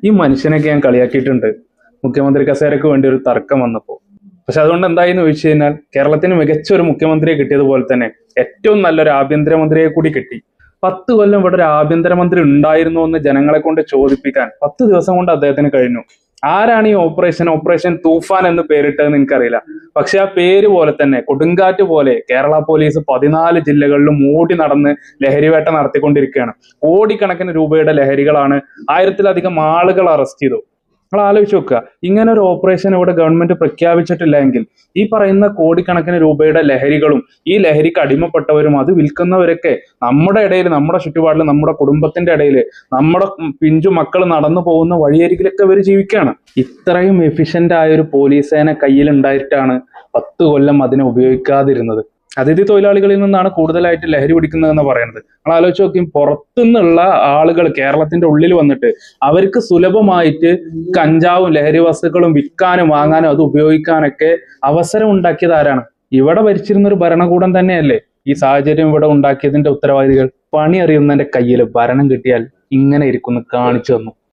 ഈ മനുഷ്യനൊക്കെ ഞാൻ കളിയാക്കിയിട്ടുണ്ട് മുഖ്യമന്ത്രി കസേരക്ക് വേണ്ടി ഒരു തർക്കം വന്നപ്പോൾ. പക്ഷെ അതുകൊണ്ട് എന്തായെന്ന് ചോദിച്ചു കഴിഞ്ഞാൽ കേരളത്തിന് മികച്ച ഒരു മുഖ്യമന്ത്രിയെ കിട്ടിയതുപോലെ തന്നെ ഏറ്റവും നല്ലൊരു ആഭ്യന്തരമന്ത്രിയെ കൂടി കിട്ടി. 10 കൊല്ലം ഇവിടെ ഒരു ആഭ്യന്തരമന്ത്രി ഉണ്ടായിരുന്നു എന്ന് ജനങ്ങളെ കൊണ്ട് ചോദിപ്പിക്കാൻ 10 ദിവസം കൊണ്ട് അദ്ദേഹത്തിന് കഴിഞ്ഞു. ആരാണ് ഈ ഓപ്പറേഷൻ തൂഫാൻ എന്ന് പേരിട്ടതെന്ന് എനിക്കറിയില്ല. പക്ഷെ ആ പേര് പോലെ തന്നെ കൊടുങ്കാറ്റ് പോലെ കേരള പോലീസ് 14 ജില്ലകളിലും ഓടി നടന്ന് ലഹരിവേട്ട നടത്തിക്കൊണ്ടിരിക്കുകയാണ്. കോടിക്കണക്കിന് രൂപയുടെ ലഹരികളാണ്. 1000-ലധികം ആളുകൾ അറസ്റ്റ് ചെയ്തു. നിങ്ങൾ ആലോചിച്ച് നോക്കുക, ഇങ്ങനെ ഒരു ഓപ്പറേഷൻ ഇവിടെ ഗവൺമെന്റ് പ്രഖ്യാപിച്ചിട്ടില്ല എങ്കിൽ ഈ പറയുന്ന കോടിക്കണക്കിന് രൂപയുടെ ലഹരികളും ഈ ലഹരിക്ക് അടിമപ്പെട്ടവരും അത് വിൽക്കുന്നവരൊക്കെ നമ്മുടെ ഇടയിൽ, നമ്മുടെ ചുറ്റുപാടിൽ, നമ്മുടെ കുടുംബത്തിന്റെ ഇടയിൽ, നമ്മുടെ പിഞ്ചു മക്കൾ നടന്നു പോകുന്ന വഴിയരികിലൊക്കെ അവർ ജീവിക്കുകയാണ്. ഇത്രയും എഫിഷ്യന്റ് ആയ ഒരു പോലീസ് സേന കയ്യിലുണ്ടായിട്ടാണ് 10 കൊല്ലം അതിനെ ഉപയോഗിക്കാതിരുന്നത്. അതിഥി തൊഴിലാളികളിൽ നിന്നാണ് കൂടുതലായിട്ട് ലഹരി പിടിക്കുന്നതെന്ന് പറയുന്നത്. നമ്മൾ ആലോചിച്ച് നോക്കി, പുറത്തുനിന്നുള്ള ആളുകൾ കേരളത്തിന്റെ ഉള്ളിൽ വന്നിട്ട് അവർക്ക് സുലഭമായിട്ട് കഞ്ചാവും ലഹരി വസ്തുക്കളും വിൽക്കാനും വാങ്ങാനും അത് ഉപയോഗിക്കാനൊക്കെ അവസരം ഉണ്ടാക്കിയത് ആരാണ്? ഇവിടെ ഭരിച്ചിരുന്ന ഒരു ഭരണകൂടം തന്നെയല്ലേ ഈ സാഹചര്യം ഇവിടെ ഉണ്ടാക്കിയതിന്റെ ഉത്തരവാദികൾ. പണി അറിയുന്നതിന്റെ കയ്യിൽ ഭരണം കിട്ടിയാൽ ഇങ്ങനെ ഇരിക്കുന്നു കാണിച്ചു തന്നു.